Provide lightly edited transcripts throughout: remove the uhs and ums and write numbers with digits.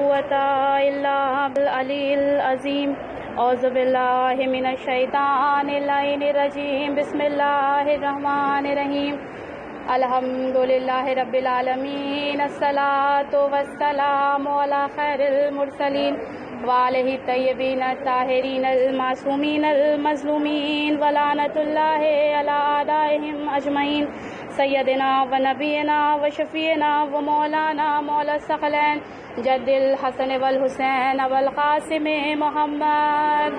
قوة إلا بالعلي العظيم. اعوذ باللہ من الشیطان اللعین الرجیم. بسم اللہ الرحمن الرحیم. الحمد للہ رب العالمین. الصلاۃ والسلام علی خیر المرسلین وآلہ الطیبین الطاہرین المعصومین المظلومین ولعنۃ اللہ علی اعدائہم اجمعین. سیدنا و نبینا و شفیعنا و مولانا مولا الثقلین جد الحسن والحسین والقاسم محمد.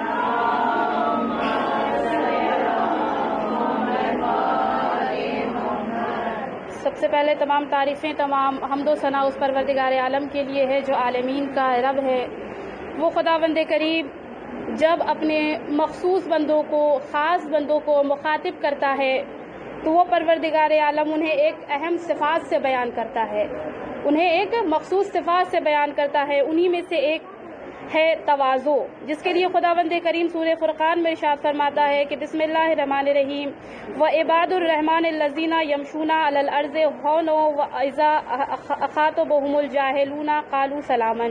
سب سے پہلے تمام تعریفیں، تمام حمد و ثنا اس پروردگار عالم کے لیے ہے جو عالمین کا رب ہے. وہ خداوند کریم جب اپنے مخصوص بندوں کو، خاص بندوں کو مخاطب کرتا ہے تو وہ پروردگار عالم انہیں ایک اہم صفات سے بیان کرتا ہے، انہیں ایک مخصوص صفات سے بیان کرتا ہے. انہی میں سے ایک ہے تواضع، جس کے لیے خداوند کریم سورہ فرقان میں ارشاد فرماتا ہے کہ بسم اللہ الرحمن الرحیم. وعباد الرحمن الذین یمشون علی الارض ہونا واذا خاطبهم الجاہلون قالوا سلاما.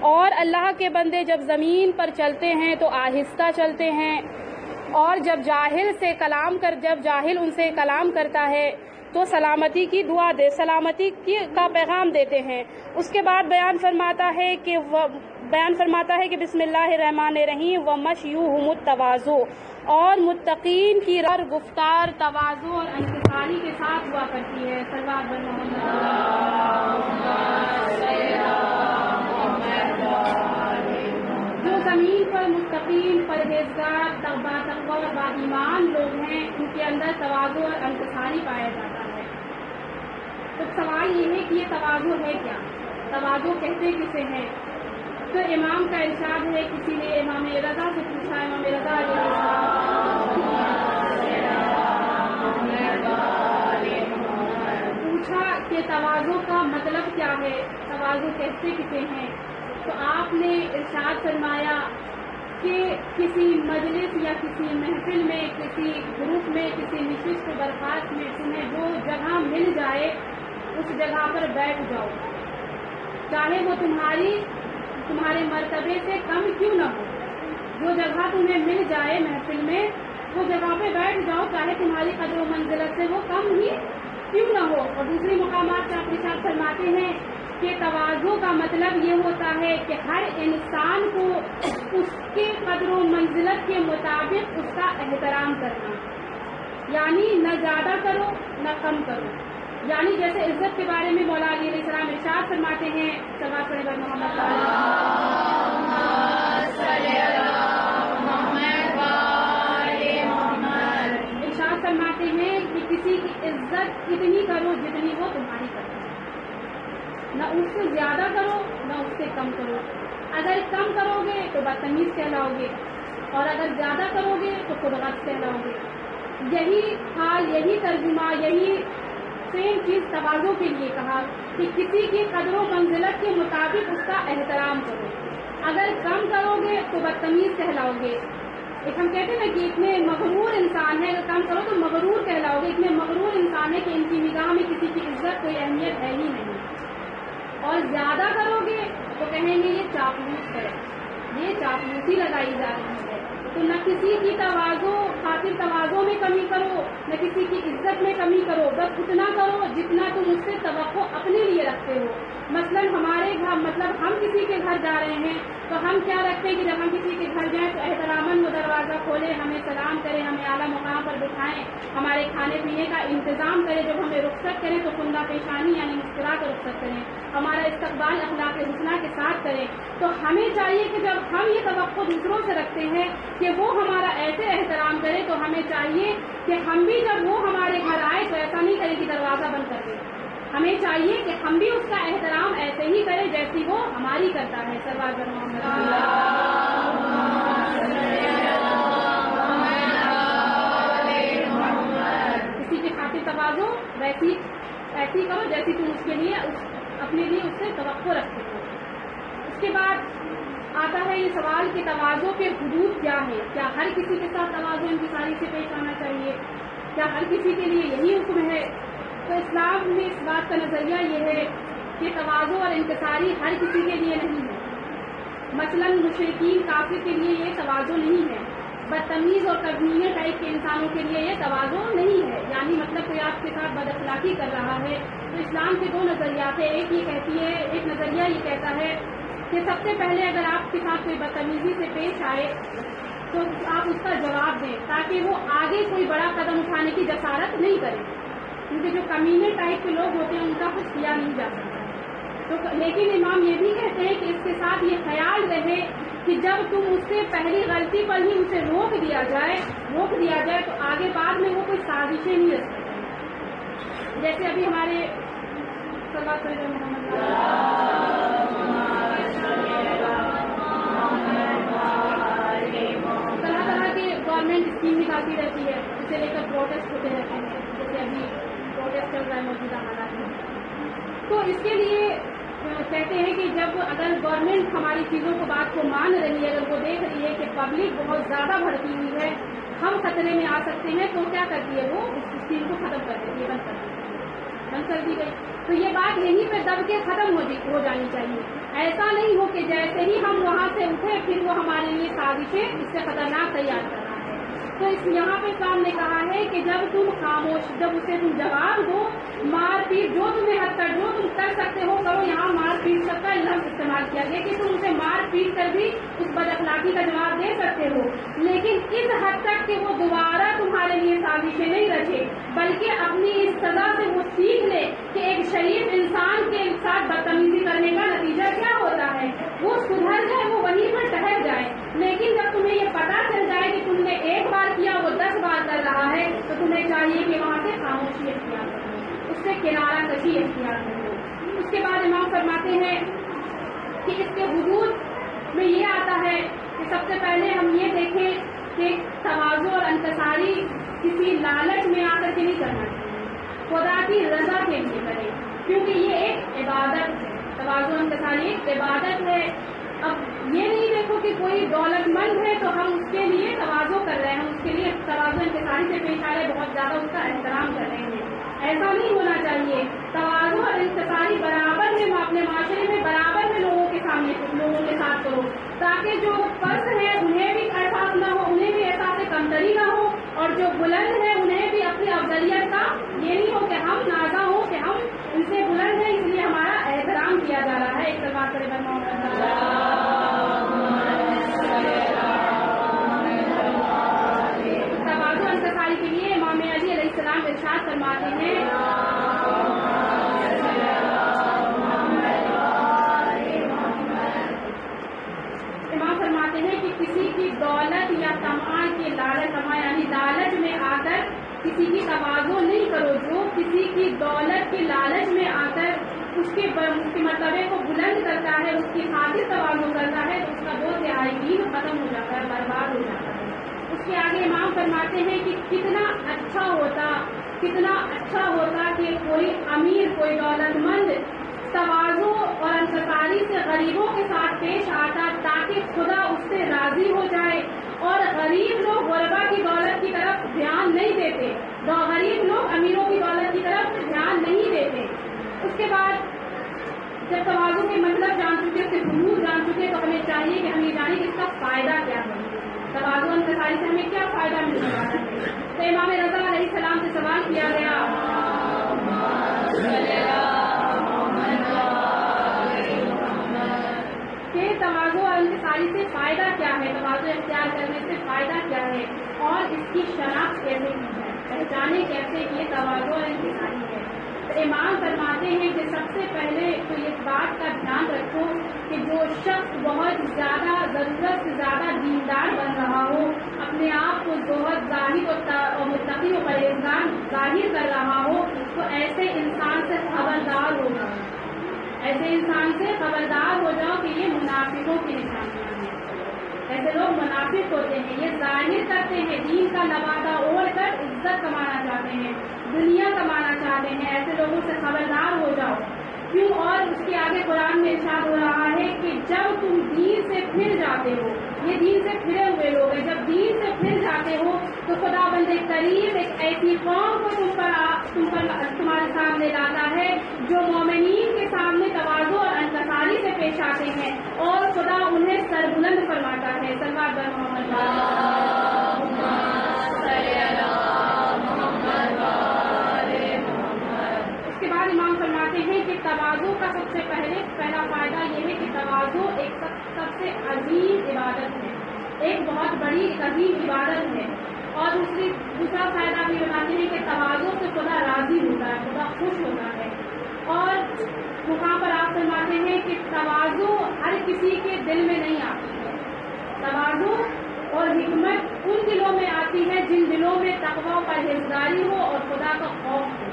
اور اللہ کے بندے جب زمین پر چلتے ہیں تو آہستہ چلتے ہیں، اور جب جاہل ان سے کلام کرتا ہے تو سلامتی کی دعا سلامتی کا پیغام دیتے ہیں. اس کے بعد بیان فرماتا ہے کہ بسم اللہ الرحمن الرحیم ومشیوہم التواضع. اور متقین کی گفتار تواضع اور انکساری کے ساتھ ہوا کرتی ہے. صلوات بر جو زمین پر متقین، پرہیزگار، تقوی و ایمان لوگ ہیں، ان کے اندر تواضع اور انکساری پایا جاتا ہے. تو سوال یہ ہے کہ یہ تواضع ہے کیا؟ تواضع کہتے کسے ہیں؟ تو امام کا ارشاد ہے، کسی نے امام رضا سے پوچھا، امام رضا علیہ السلام پوچھا کہ تواضع کا مطلب کیا ہے، تواضع کہتے کسے ہیں؟ تو آپ نے ارشاد فرمایا کہ کسی مجلس یا کسی محفل میں، کسی گروپ میں، کسی نشست و برخاست میں تمہیں جو جگہ مل جائے اس جگہ پر بیٹھ جاؤ، چاہے وہ تمہارے مرتبے سے کم کیوں نہ ہو. جو جگہ تمہیں مل جائے محفل میں وہ جگہ پہ بیٹھ جاؤ، چاہے تمہاری قدر و منزلت سے وہ کم ہی کیوں نہ ہو. اور دوسری مقامات سے آپ ارشاد فرماتے ہیں کہ تواضع کا مطلب یہ ہوتا ہے کہ ہر انسان کو اس کے قدر و منزلت کے مطابق اس کا احترام کرنا، یعنی نہ زیادہ کرو نہ کم کرو. یعنی جیسے عزت کے بارے میں مولا علی علیہ السلام ارشاد فرماتے ہیں، صلوات پڑھیں بر محمد ارشاد فرماتے ہیں کہ کسی کی عزت اتنی کرو جتنی وہ تمہاری کرے، نہ اس سے زیادہ کرو نہ اس سے کم کرو. اگر کم کرو گے تو بدتمیز کہلاؤ گے، اور اگر زیادہ کرو گے تو خودغرض کہلاؤ گے. یہی حال، یہی ترجمہ، یہی سیم چیز تواضع کے لیے کہا کہ کسی کی قدر و منزلت کے مطابق اس کا احترام کرو. اگر کم کرو گے تو بدتمیز کہلاؤ گے. ایک ہم کہتے ہیں نا کہ اتنے مغرور انسان ہے، اگر کم کرو تو مغرور کہلاؤ گے. اتنے مغرور انسان ہے کہ ان کی نگاہ میں کسی کی عزت کوئی اہمیت ہے ہی نہیں. اور زیادہ کرو گے تو کہیں گے یہ چاپلوس ہے، یہ چاپلوسی لگائی جا رہی ہے. تو نہ کسی کی خاطر تواضع میں کمی کرو، نہ کسی کی عزت میں کمی کرو. بس اتنا کرو جتنا تم اس سے توقع اپنے لیے رکھتے ہو. مثلا ہمارے گھر، مطلب ہم کسی کے گھر جا رہے ہیں تو ہم کیا رکھتے ہیں کہ جب ہم کسی کے گھر جائیں تو احتراماً وہ دروازہ کھولے، ہمیں سلام کرے، ہمیں اعلیٰ مقام پر بٹھائیں، ہمارے کھانے پینے کا انتظام کرے. جب ہمیں رخصت کریں تو خندہ پیشانی یعنی مسکرا کر رخصت کریں، ہمارا استقبال اخلاق حسنہ کے ساتھ کریں. تو ہمیں چاہیے کہ جب ہم یہ توقع دوسروں سے رکھتے ہیں کہ وہ ہمارا ایسے احترام کرے، تو ہمیں چاہیے کہ ہم بھی جب وہ ہمارے گھر آئے تو ایسا نہیں کرے کہ دروازہ بند کر دیں. ہمیں چاہیے کہ ہم بھی اس کا احترام ایسے ہی کریں جیسی وہ ہماری کرتا ہے. صلوات بر محمد. کسی کی خاطر تواضع ایسی کرو جیسی تم اس کے لیے اپنے لیے اس سے توقع رکھتے ہو. اس کے بعد آتا ہے یہ سوال کہ تواضع کے حدود کیا ہے؟ کیا ہر کسی کے ساتھ تواضع انکساری سے پیش آنا چاہیے؟ کیا ہر کسی کے لیے یہی حکم ہے؟ تو اسلام میں اس بات کا نظریہ یہ ہے کہ تواضع اور انکساری ہر کسی کے لیے نہیں ہے. مثلاً مشرکین کافر کے لیے یہ تواضع نہیں ہے. بدتمیز اور کمینہ ٹائپ کے انسانوں کے لیے یہ تواضع نہیں ہے. یعنی مطلب کوئی آپ کے ساتھ بد اخلاقی کر رہا ہے تو اسلام کے دو نظریات ہیں. ایک نظریہ یہ کہتا ہے کہ سب سے پہلے اگر آپ کے ساتھ کوئی بدتمیزی سے پیش آئے تو آپ اس کا جواب دیں تاکہ وہ آگے کوئی بڑا قدم اٹھانے کی جسارت نہیں کرے. کیونکہ جو کمینے ٹائپ کے لوگ ہوتے ہیں ان کا کچھ کیا نہیں جا سکتا. لیکن امام یہ بھی کہتے ہیں کہ اس کے ساتھ یہ خیال رہے کہ جب تم اس سے پہلی غلطی پر ہی اسے روک دیا جائے تو آگے بعد میں وہ کوئی سازشیں نہیں رہ سکتی. جیسے ابھی ہمارے طرح طرح کے گورنمنٹ اسکیم نکالتی رہتی ہے اسے لے کر پروٹیسٹ ہوتے رہتے ہیں. جیسے ابھی پروٹیسٹ چل رہا ہے موجودہ حالات میں. تو اس کے لیے کہتے ہیں کہ جب اگر گورنمنٹ ہماری چیزوں کو بات کو مان رہی ہے, اگر وہ دیکھ رہی ہے کہ پبلک بہت زیادہ بڑھتی ہوئی ہے, ہم خطرے میں آ سکتے ہیں, تو کیا کرتی ہے وہ اس اسکیم کو ختم کر دیتی ہے, بند کر دی گئی. تو یہ بات یہیں پہ دب کے ختم ہو جانی چاہیے. ایسا نہیں ہو کہ جیسے ہی ہم وہاں سے اٹھے پھر وہ ہمارے لیے سازشیں اس سے خطرناک تیار کر رہا ہے. تو یہاں پہ اسلام نے کہا ہے کہ جب تم خاموش, جب اسے تم جواب دو, مار پیٹ جو تمہیں حد تک جو تم کر سکتے ہو کرو. یہاں مار پیٹ سب کا لفظ استعمال کیا گیا کہ تم اسے مار پیٹ کر بھی اس بد اخلاقی کا جواب دے سکتے ہو, لیکن اس حد تک کہ وہ دوبارہ تمہارے لیے سازشیں نہیں رچے, بلکہ اپنی اس سزا سے وہ سیکھ لے کہ ایک شریف انسان کے ساتھ بدتمیزی کرنے کا نتیجہ کیا ہوتا ہے. وہ سدھر جائے, وہ وہیں پر ٹھہر جائے. لیکن جب تمہیں یہ پتا چل جائے کہ تم نے ایک بار کیا وہ 10 بار کر رہا ہے تو تمہیں چاہیے کہ وہاں سے خاموشی اختیار کرو, اس سے کنارہ کشی اختیار کرو. اس کے بعد امام فرماتے ہیں کہ اس کے حدود میں یہ آتا ہے کہ سب سے پہلے ہم یہ دیکھیں کہ تواضع اور انکساری کسی لالچ میں آ کر کے نہیں کرنا چاہیے, خدا کی رضا کے لیے کریں, کیونکہ یہ ایک عبادت ہے. تواضع اور انکساری ایک عبادت ہے. اب یہ نہیں دیکھو کہ کوئی دولت مند ہے تو ہم اس کے لیے تواضع کر رہے ہیں, ہم اس کے لیے تواضع انکساری سے پیش آ رہے, بہت زیادہ اس کا احترام کر رہے ہیں. ایسا نہیں ہونا چاہیے. تواضع اور انکساری برابر میں اپنے معاشرے میں برابر میں لوگوں کے سامنے لوگوں کے ساتھ کرو, تاکہ جو پست ہیں انہیں بھی احساس نہ ہو, انہیں بھی احساس کمتری نہ ہو, اور جو بلند ہے انہیں بھی اپنی افضلیت کا یہ نہیں ہو کہ ہم نازا ہو کہ ہم ان سے بلند ہیں اس لیے ہمارا احترام کیا جا رہا ہے. ایک سلوات کرے تواضع انکساری کے لیے امام علی علیہ السلام ارشاد فرماتے ہیں کہ کسی کی دولت یا طمع کے لالچ یعنی لالچ میں آ کر کسی کی تواضع نہیں کرو. جو کسی کی دولت کے لالچ میں آ کر اس کے مرتبے کو بلند کرتا ہے, اس کی خاطر تواضع کرتا ہے, تو اس کا 2/3 دین ختم ہو جاتا ہے, برباد ہو جاتا ہے. اس کے آگے امام فرماتے ہیں کہ کتنا اچھا ہوتا کہ کوئی امیر, کوئی دولت مند تواضع اور انکساری سے غریبوں کے ساتھ پیش آتا, تاکہ خدا اس سے راضی ہو جائے. اور غریب لوگ غربا کی دولت کی طرف دھیان نہیں دیتے, غریب لوگ امیروں کی دولت کی طرف دھیان نہیں دیتے. اس کے بعد جب تواضع کے مطلب جان چکے, اس کے حدود جان چکے, تو ہمیں چاہیے کہ ہم یہ جانیں کہ اس کا فائدہ کیا ہے. تواضع انکساری سے ہمیں کیا فائدہ ملنے والا ہے. تو امام رضا علیہ السلام سے سوال کیا گیا کہ تواضع اور انکساری سے فائدہ کیا ہے, تواضع اختیار کرنے سے فائدہ کیا ہے, اور اس کی شناخت کیسے کی جائے, پہچانے کیسے کہ یہ تواضع اور انکساری ہے. تو امام فرماتے ہیں کہ سب سے پہلے تو اس بات کا دھیان رکھو کہ جو شخص بہت زیادہ ضرورت سے زیادہ دیندار بن رہا ہو, اپنے آپ کو بہت ظاہر اور متقی و پرہیزگار ظاہر کر رہا ہو, تو ایسے انسان سے خبردار ہو جاؤ, ایسے انسان سے خبردار ہو جاؤ کہ یہ منافقوں کی نشانیاں ہیں. ایسے لوگ منافق ہوتے ہیں, یہ ظاہر کرتے ہیں, دین کا لبادہ اوڑھ کر عزت کمانا چاہتے ہیں, دنیا کمانا چاہتے ہیں. ایسے لوگوں سے خبردار ہو جاؤ. کیوں؟ اور اس کے آگے قرآن میں ارشاد ہو رہا ہے کہ جب تم دین سے پھر جاتے ہو, یہ دین سے پھرے ہوئے لوگ ہیں. جب دین سے پھر جاتے ہو تو خدا بند کریم ایک ایسی قوم کو تمہارے سامنے لاتا ہے جو مومنین کے سامنے تواضع اور انکساری سے پیش آتے ہیں اور خدا انہیں سربلند فرماتا ہے. صلوات بر محمد. اس کے بعد امام فرماتے ہیں کہ تواضع کا سب سے پہلا فائدہ یہ ہے کہ تواضع ایک سب سے عظیم عبادت ہے, ایک بہت بڑی عظیم عبادت ہے. اور دوسرا فائدہ بھی بتاتے ہیں کہ تواضع سے خدا راضی ہوتا ہے, خدا خوش ہوتا ہے. اور وہاں پر آپ فرماتے ہیں کہ تواضع ہر کسی کے دل میں نہیں آتی ہے. تواضع اور حکمت ان دلوں میں آتی ہے جن دلوں میں تقوی و پرہیزگاری ہو اور خدا کا خوف ہو.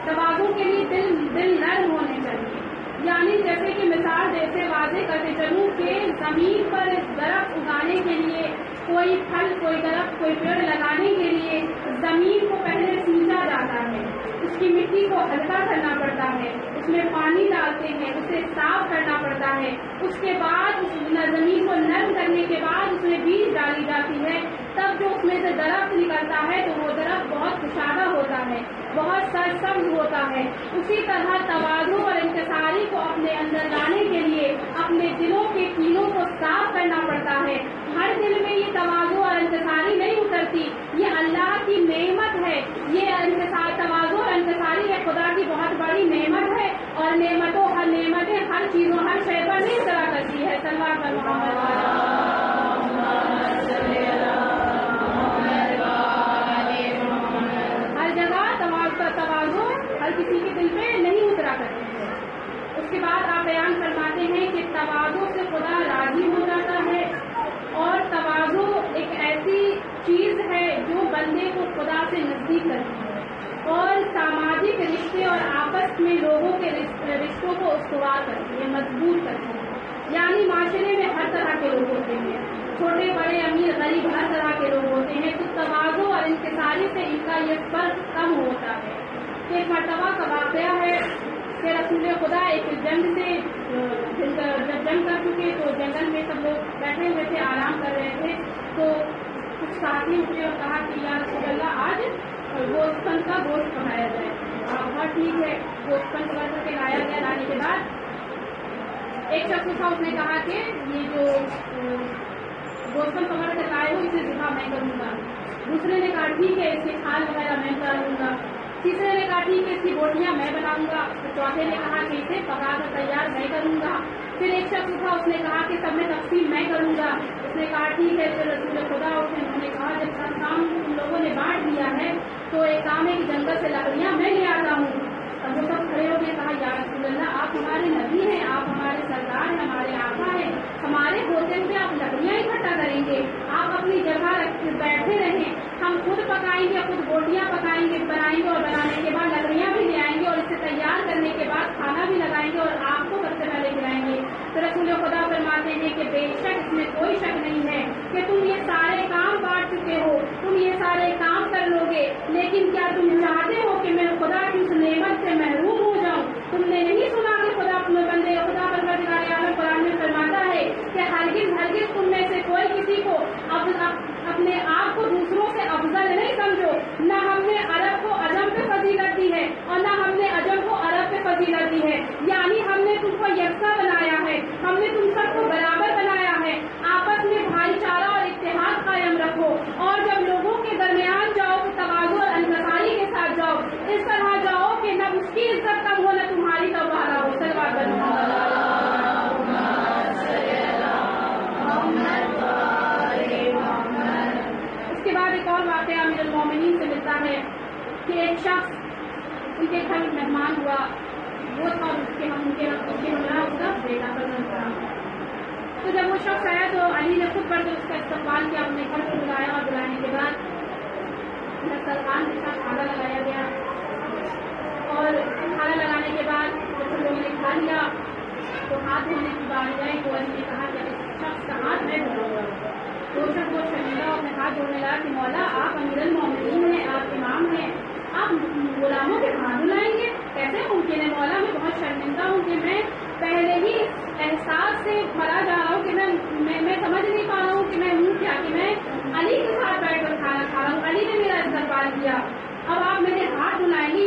تواضع کے لیے دل نرم ہونے چاہیے. یعنی جیسے کہ مثال جیسے واضح کرتے چلوں کہ زمین پر درخت اگانے کے لیے, کوئی پھل, کوئی درخت, کوئی پیڑ لگانے کے لیے زمین کو پہلے سینچا جاتا ہے, اس کی مٹی کو ہلکا کرنا پڑتا ہے, اس میں پانی ڈالتے ہیں, اسے صاف کرنا پڑتا ہے. اس کے بعد اس زمین کو نرم کرنے کے بعد اس میں بیج ڈالی جاتی ہے. تب جو اس میں سے درخت نکلتا ہے تو وہ درخت بہت کشادہ ہوتا ہے, بہت سرسبز ہوتا ہے. اسی طرح تواضع اور انکساری کو اپنے اندر لانے کے لیے اپنے دلوں کے کینوں کو صاف کرنا پڑتا ہے. ہر دل میں یہ تواضع اور انکساری نہیں اترتی, یہ اللہ کی نعمت ہے. یہ تواضع اور انکساری ہے خدا کی بہت بڑی نعمت ہے, اور نعمتیں ہر چیزوں ہر شے پر نہیں اترا کرتی ہے. صلوات بر محمد. تواضع ہر کسی کے دل پہ نہیں اترا کرتی ہے. اس کے بعد آپ بیان فرماتے ہیں کہ تواضع سے خدا راضی ہو جاتا ہے, اور تواضع ایک ایسی چیز ہے جو بندے کو خدا سے نزدیک کرتی ہے اور سماجک رشتے اور آپس میں لوگوں کے رشتوں کو استوار کرتی ہے, مضبوط کرتی ہے. یعنی معاشرے میں ہر طرح کے لوگ ہوتے ہیں, چھوٹے بڑے امیر غریب ہر طرح کے لوگ ہوتے ہیں. تو تواضع اور انکساری سے ان کا یہ فرق کم ہوتا ہے. ایک مرتبہ کا واقعہ ہے کہ رسول خدا ایک جنگ سے جب جنگ کر چکے تو جنگل میں سب لوگ بیٹھے ہوئے تھے, آرام کر رہے تھے. تو کچھ ساتھی اٹھے اور کہا کہ یا رسول اللہ آج گوشت پن کا گوشت پکایا جائے. ہاں ٹھیک ہے, گوشت پن پکا کر کے لایا گیا. لانے کے بعد ایک شخص تھا, اس نے کہا کہ یہ جو گوشت پن پکڑ کر لائے ہو اسے ذبح میں کروں گا. دوسرے نے کہا ٹھیک ہے, اس کی کھال وغیرہ میں کروں گا. تیسرے نے کہا ٹھیک ہے, اس کی بوٹیاں میں بناؤں گا. چوتھے نے کہا کہ اسے پکا کر تیار میں کروں گا. پھر ایک شخص تھا, اس نے کہا کہ سب میں تقسیم میں کروں گا. اس نے کہا ٹھیک ہے. پھر رسول خدا اٹھے, انہوں نے کہا جب سب کام ان لوگوں نے بانٹ دیا ہے تو ایک کام ہے کہ جنگل سے لکڑیاں میں لے آتا ہوں. اور وہ سب کھڑے ہو کے کہا یا رسول اللہ آپ ہمارے نبی ہیں, آپ ہمارے سردار ہیں, ہمارے آقا ہیں, ہمارے ہوتے ہوئے آپ لکڑیاں اکٹھا کریں گے, آپ اپنی جگہ بیٹھے رہیں, ہم خود پکائیں گے, خود بوٹیاں پکائیں گے, بنائیں گے, اور بنانے کے بعد لکڑیاں بھی لے آئیں گے, اور اسے تیار کرنے کے بعد کھانا بھی لگائیں گے, اور آپ کو سب سے پہلے کھلائیں گے. تو رسول خدا فرماتے ہیں کہ بے شک اس میں کوئی شک نہیں ہے کہ تم یہ سارے کام بانٹ چکے ہو, تم یہ سارے کام کر لو گے, لیکن کیا تم چاہتے ہو کہ میں خدا کی اس نعمت سے محروم ہو جاؤں؟ تم نے نہیں سنا کہ خدا اپنے بندے خدا پروردگار عالم قرآن میں فرماتا ہے کہ ہرگز تم میں سے کوئی کسی کو اپنے آپ کو دوسروں سے افضل نہیں سمجھو. نہ ہم نے عرب کو عجم پہ فضیلت دی ہے اور نہ ہم نے عجم کو عرب پہ فضیلت دی ہے. یعنی ہم نے تم کو یکساں بنایا ہے, ہم نے تم سب کو برابر بنایا ہے. آپس میں بھائی چارہ اور اتحاد قائم رکھو, اور جب لوگوں کے درمیان جاؤ تو تواضع اور انکساری کے ساتھ جاؤ. اس طرح جاؤ کہ نہ اس کی عزت کم ہو نہ تمہاری توبہ ہو. صلوات بر اس کے بعد ایک اور واقعہ امیر المومنین سے ملتا ہے کہ ایک شخص ان کے گھر مہمان ہوا, وہ تھا اس کے ہمراہ اس کا بیٹا فضل تھا. تو جب وہ شخص آیا تو علی نے خود بڑھ کر اس کا استقبال کیا, اپنے گھر کو بلایا, اور بلانے کے بعد دسترخوان کے ساتھ کھانا لگایا گیا. اور کھانا لگانے کے بعد جب لوگوں نے کھا لیا تو ہاتھ دھونے کی باری آئی تو علی نے کہا کہ اس شخص کا ہاتھ میں دھوؤں گا. تو شخص بہت شرمندہ اپنے ہاتھ دھونے لگا کہ مولا آپ امیر المومنین ہیں, آپ امام ہیں, آپ غلاموں کے ہاتھ دھلائیں گے, کیسے ممکن ہے مولا؟ میں بہت شرمندہ ہوں کہ میں پہلے ہی احساس سے بھرا جا رہا ہوں کہ میں سمجھ نہیں پا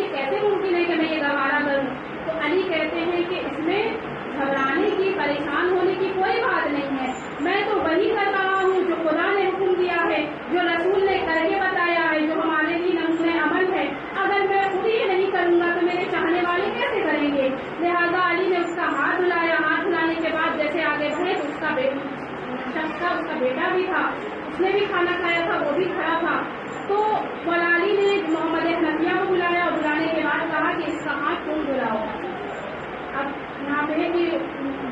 یہ کیسے ممکن ہے کہ میں یہ گوارا کروں؟ تو علی کہتے ہیں کہ اس میں گھبرانے کی، پریشان ہونے کی کوئی بات نہیں ہے، میں تو وہی کر رہا ہوں جو خدا نے حکم دیا ہے، جو رسول نے کر کے بتایا ہے، جو ہمارے لیے نمونۂ عمل ہے۔ اگر میں خود ہی نہیں کروں گا تو میرے چاہنے والے کیسے کریں گے؟ لہٰذا علی نے اس کا ہاتھ دھلایا، ہاتھ دھلانے کے بعد جیسے آگے بڑھے تو اس کا شخص تھا، اس کا بیٹا بھی تھا، اس نے بھی کھانا کھایا تھا، وہ بھی کھڑا تھا۔ تو مولا علی نے محمد حنفیہ کو بلایا اور بلانے کے بعد کہا کہ اس کا ہاتھ تم دھلاؤ۔ اب یہاں پہ ہے کہ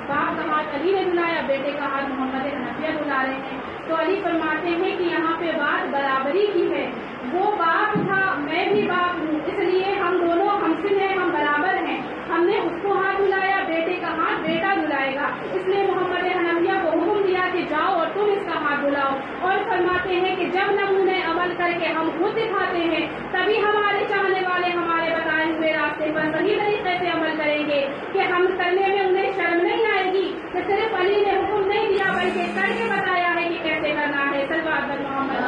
باپ کا ہاتھ علی نے دھلایا، بیٹے کا ہاتھ محمد حنفیہ دھلا رہے ہیں۔ تو علی فرماتے ہیں کہ یہاں پہ بات برابری کی ہے، وہ باپ تھا، میں بھی باپ ہوں، اس لیے ہم دونوں ہمسن ہیں، ہم برابر ہیں۔ ہم نے اس کو ہاتھ دھلایا، بیٹے کا ہاتھ بیٹا دھلائے گا، اس لیے محمد حنفیہ کو حکم دیا کہ جاؤ اور تم اس کا ہاتھ دھلاؤ۔ اور فرماتے ہیں کہ جب نمونے عمل کر کے ہم خود دکھاتے ہیں تبھی ہمارے چاہنے والے ہمارے بتائے ہوئے راستے پر صحیح طریقے سے عمل کریں گے، کہ ہم کرنے میں انہیں شرم نہیں آئے گی کہ صرف علی نے حکم نہیں دیا بلکہ کر کے بتایا ہے کہ کیسے کرنا ہے۔ صلوات محمد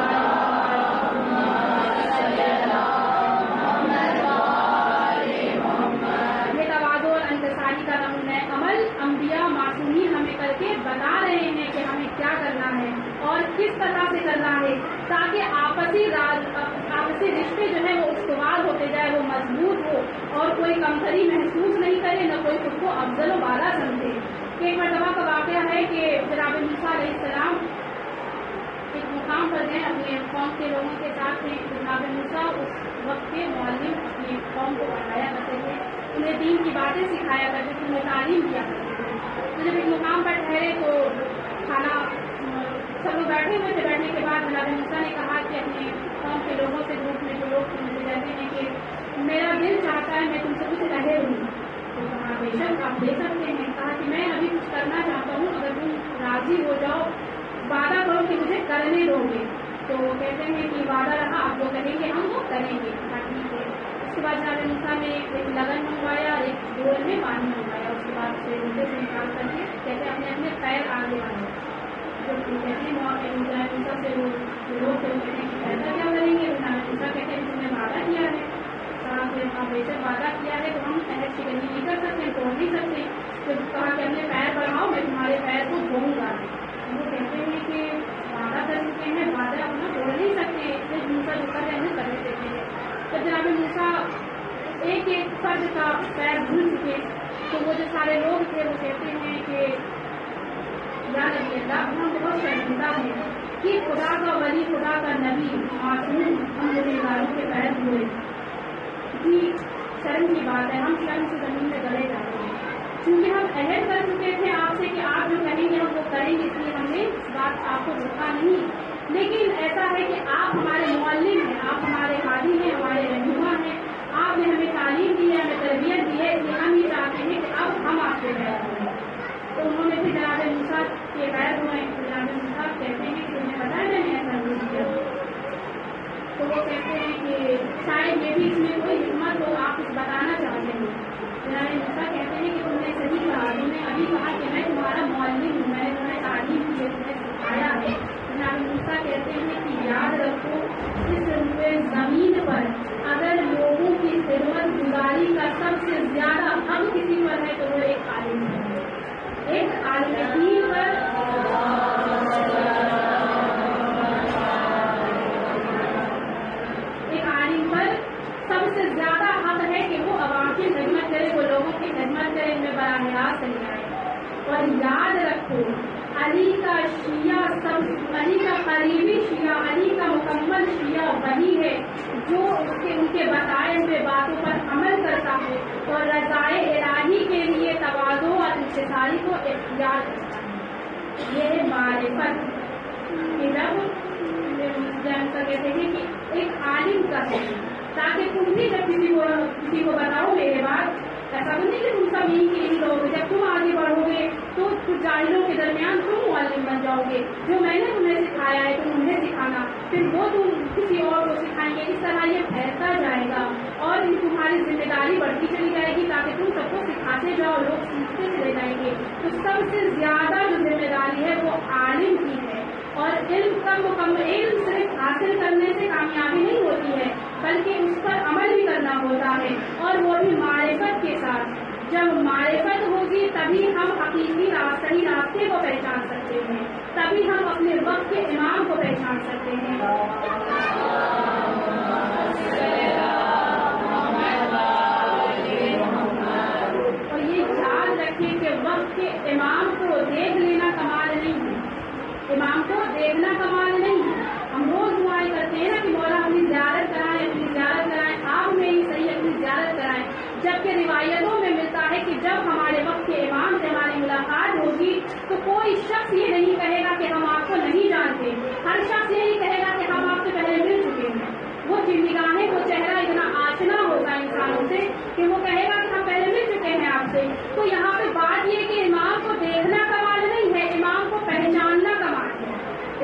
یہ تواضع اور انکساری کا نمونہ عمل انبیاء معصومین ہمیں کر کے بتا رہے ہیں کہ ہمیں کیا کرنا ہے اور کس طرح سے کرنا ہے، تاکہ آپسی رشتے جو ہے وہ استوار ہوتے جائے، وہ مضبوط ہو اور کوئی کمتری محسوس نہیں کرے، نہ کوئی خود کو افضل و بالا سمجھے۔ ایک مرتبہ کا واقعہ ہے کہ جناب موسیٰ علیہ السلام ایک مقام پر گئے، اپنے قوم کے لوگوں کے ساتھ تھے۔ جناب موسیٰ اس وقت کے معلم اپنی قوم کو پڑھایا کرتے تھے، انہیں دین کی باتیں سکھایا کرتے تھے، انہیں تعلیم دیا کرتے تھے۔ تو جب ایک مقام پر ٹھہرے تو کھانا سب لوگ بیٹھے ہوئے تھے، بیٹھنے کے بعد جناب موسیٰ نے کہا کہ اپنے قوم کے لوگوں سے، گروپ میں جو لوگ مجھے کہتے ہیں کہ میرا دل چاہتا ہے میں تم سے کچھ رہے ہوں، تو کہا بے شک آپ دے سکتے ہیں۔ کہا کہ میں ابھی کچھ کرنا چاہتا ہوں، اگر تم راضی ہو جاؤ، وعدہ کرو کہ مجھے کرنے دو گے۔ تو کہتے ہیں کہ وعدہ رہا، آپ جو کہیں گے ہم وہ کریں گے۔ ٹھیک ہے۔ اس کے بعد جناب موسیٰ نے ایک لگن منگوایا اور ایک ڈول میں پانی منگوایا، اس کے بعد اسے روزے سے نکال کر کے کہتے اپنے اپنے پیر آگے بڑھائے۔ جو کہتے ہیں جناب موسیٰ سے وہ لوگ تھے وہ کہتے ہیں کہ ایسا کیا کریں گے؟ جناب موسیٰ کہتے ہیں تم نے وعدہ کیا ہے، کہا کہ ہاں بے شک وعدہ کیا ہے، تو ہم عہد شکنی نہیں کر سکتے، توڑ نہیں سکتے۔ جب کہا کہ اپنے پیر بڑھاؤ، میں تمہارے پیر کو دھوؤں گا۔ وہ کہتے ہیں کہ وعدہ کر چکے ہیں، وعدہ اپنا توڑ نہیں سکتے، اس لیے موسیٰ جو کر رہے ہیں کرنے دیتے ہیں۔ تو جناب موسیٰ ایک ایک فرد کا پیر دھل چکے، تو وہ جو سارے لوگ تھے وہ کہتے ہیں کہ یا نبی اللہ، ہم بہت شرمندہ ہیں کہ خدا کا ولی، خدا کا نبی معصوم ہم گنہگاروں کے پیر دھوئے، اتنی شرم کی بات ہے، ہم شرم سے زمین میں گلے جاتے ہیں، کیونکہ ہم عہد کر چکے تھے آپ سے کہ آپ جو کہیں گے ہم وہ کریں گے، اس لیے ہم نے اس بات آپ کو روکا نہیں۔ لیکن ایسا ہے کہ آپ ہمارے معلم ہیں، آپ ہمارے ہادی ہیں، ہمارے رہنما ہیں، آپ نے ہمیں تعلیم دی ہے، ہمیں تربیت دی ہے، اس لیے ہم یہ چاہتے ہیں کہ اب ہم آپ سے پیر دھوئیں۔ تو انہوں نے بھی جناب موسیٰ کے پیر دھوئے۔ جناب موسیٰ کہتے ہیں کہ تمہیں پتا ہے میں نے ایسا نہیں کیا، تو وہ کہتے ہیں کہ شاید یہ بھی اس میں کوئی حکمت ہو، آپ کچھ بتانا چاہتے ہیں۔ جناب موسیٰ کہتے ہیں کہ تم نے صحیح کہا، تم نے ابھی کہا کہ میں تمہارا معلم ہوں، میں نے تمہیں تعلیم دی ہے، تمہیں سکھایا ہے۔ جناب موسیٰ کہتے ہیں کہ یاد رکھو اس روئے زمین پر اگر لوگوں کی خدمت گزاری کا سب سے زیادہ حق کسی پر ہے تو وہ ایک عالم ہے، ایک عالم دین پر سب سے زیادہ حق ہے کہ وہ عوام کی خدمت کرے، وہ لوگوں کی خدمت کرے، ان میں براہ راست نہیں آئے۔ اور یاد رکھو علی کا شیعہ علی کا قریبی شیعہ، علی کا مکمل شیعہ وہی ہے جو ان کے بتائے ہوئے باتوں پر عمل کرتا ہے اور رضائے الہی کے لیے تواضع اور انکساری کو اختیار کرتا ہے۔ یہ ہے معرفت کہ جب کہتے ہیں کہ ایک عالم کا ہے، تاکہ تم بھی جب کسی کو بتاؤ میرے بات، ایسا نہیں کہ تم سب یہی کے لوگ، جب تم آگے بڑھو گے تو کچھ جاہلوں کے درمیان تم معلم بن جاؤ گے، جو میں نے تمہیں سکھایا ہے تم انہیں سکھانا، پھر وہ تم کسی اور کو سکھائیں گے، اس طرح یہ پھیلتا جائے گا اور تمہاری ذمہ داری بڑھتی چلی جائے گی، تاکہ تم سب کو سکھاتے جاؤ، لوگ سیکھتے چلے جائیں گے۔ تو سب سے زیادہ جو ذمہ داری ہے وہ عالم کی ہے، اور علم کا علم صرف حاصل کرنے سے کامیابی نہیں ہوتی ہے بلکہ اس پر عمل بھی کرنا ہوتا ہے، اور وہ بھی معرفت کے ساتھ۔ جب معرفت ہوگی تبھی ہم حقیقی صحیح راستے کو پہچان سکتے ہیں، تبھی ہم اپنے وقت کے امام کو پہچان سکتے ہیں۔ اور یہ یاد رکھیں کہ وقت کے امام کو دیکھ لینا کمال نہیں ہے، امام کو دیکھنا کمال نہیں ہے۔ ہم روز دعائیں کرتے ہیں نا کہ مولا اپنی زیارت کرائیں، آپ میں ہی صحیح اپنی زیارت کرائیں، جبکہ روایتوں میں ملتا ہے کہ جب ہمارے وقت کے امام سے ہماری ملاقات ہوگی تو کوئی شخص یہ نہیں کہے گا کہ ہم آپ کو نہیں جانتے، ہر شخص یہی کہے گا کہ ہم آپ سے پہلے مل چکے ہیں۔ وہ نگاہیں وہ چہرہ اتنا آشنا ہوگا انسانوں سے کہ وہ کہے گا کہ ہم پہلے مل چکے ہیں آپ سے۔ تو یہاں پہ بات یہ کہ امام کو دیکھنا کمال نہیں ہے، امام کو پہچاننا کمال ہے۔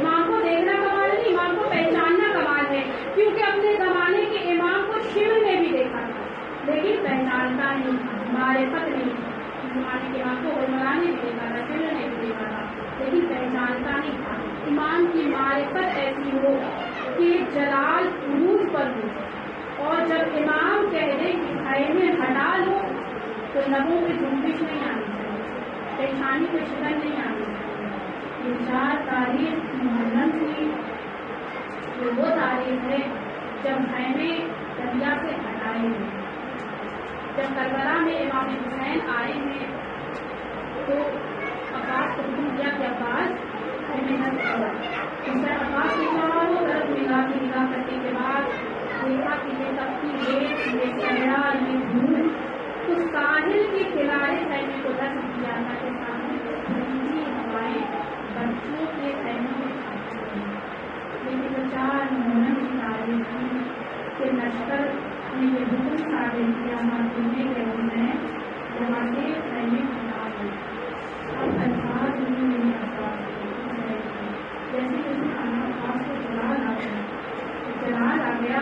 امام کو دیکھنا کمال نہیں، امام کو پہچاننا کمال ہے، کیونکہ اپنے زمانے کے امام کو شمر نے بھی دیکھا تھا لیکن پہچانتا نہیں تھا، معرفت نہیں تھا۔ زمانے کے امام کو علماء نے بھی دیکھا تھا، شمر نے بھی دیکھا تھا لیکن پہچانتا نہیں تھا۔ امام کی معرفت ایسی ہو کہ جلال عروج پر ہو، اور جب امام کہہ دے کہ خیمے ہٹا لو تو لبوں پہ جنبش نہیں آنی چاہیے، پیشانی پہ شکن نہیں آنی چاہیے۔ یہ 4 تاریخ محرم کی وہ تاریخ ہے جب خیمے دریا سے ہٹائے گئے۔ جب کربلا میں امام حسین آئے ہیں تو عباس کو حکم دیا کہ عباس خیمے ہٹ کرو۔ عباس کے چاروں طرف نگاہ کرنے کے بعد دیکھا کہ یہ تپتی ریت، یہ صحرا، یہ دھول، تو ساحل کے کنارے خیمے کو دست کیا تاکہ سامنے ٹھنڈی ہوائیں بچوں کے خیموں میں آتی ہیں۔ لیکن وہ 4 محرم کی تاریخ تھی کہ لشکر نے یہ حکم صادر کیا مارکینے کے حسین وہاں سے خیمے ہٹا دیں۔ اب الفاظ نہیں میرے الفاظ جیسے عباس کو جلال آ گیا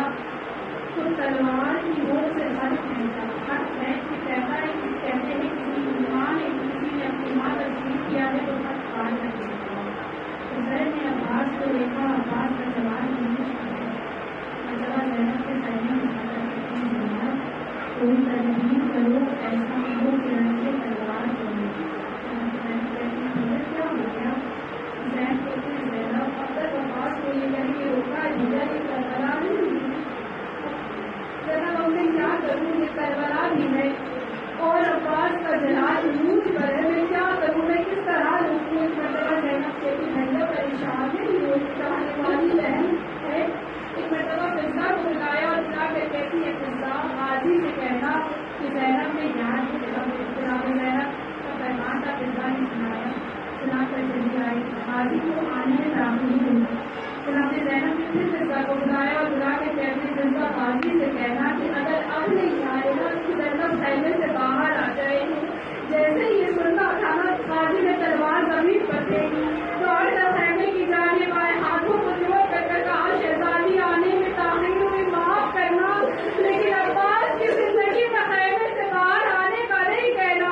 تو تلوار کی نوک سے ہر پھینک کے کہتا ہے کہ کہتے ہیں کسی ماں نے کسی نے اپنی ماں کا ذکر کیا ہے تو ہر پار کر دیا۔ حسین نے عباس کو دیکھا، عباس کا تلوار نہیں مطلب زینب کے سہنے میں کوئی تجویز کرو ایسا ہو کہ رنگ سے تلوار چلے۔ کیا ہو گیا؟ حسین کہتے ہیں زینب اب تک عباس کو یہ کہہ کے روکا بھیجا کہ کربلا نہیں، زینب اب میں کیا کروں، یہ کربلا بھی ہے اور عباس کا جلال عروج پر ہے، میں کیا کروں، میں کس طرح روکوں؟ ایک مرتبہ زینب کہتی بھیا پریشان ہے، یہ چاہنے والی بہن ہے۔ ایک مرتبہ فضا کو بلایا اور بلا کر کہتی ہے فضا غازی سے کہنا کہ زینب نے یاد جناب زینب کا پیغام تھا، فضا نے سنا کر چلی آئی، غازی کو آنے میں داخل ہوئی۔ جناب زینب نے پھر فضا کو بلایا اور بلا کے کہتے فضا غازی سے کہنا کہ اگر اب نہیں آئے گا تو زینب خیمے سے باہر آ جائے گی۔ جیسے ہی یہ سننا اٹھانا غازی نے تلوار زمین پر پھینکی، دوڑ کر خیمے کی جانب آئے، ہاتھوں کو جوڑ کر کہا شہزادی آنے میں تاخیر ہوئی معاف کرنا، لیکن عباس کی زندگی میں خیمے سے باہر آنے کا نہیں کہنا۔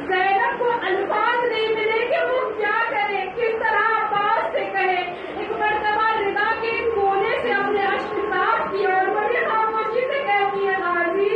زینب کو الفاظ نہیں ملے کہ وہ کیا کرے، کس طرح عباس سے کہے۔ ایک مرتبہ رضا کے کونے سے اپنے اشک صاف کیا اور بڑی خاموشی سے کہتی ہے غازی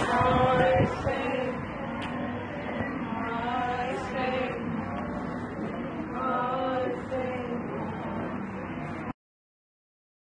Namaste.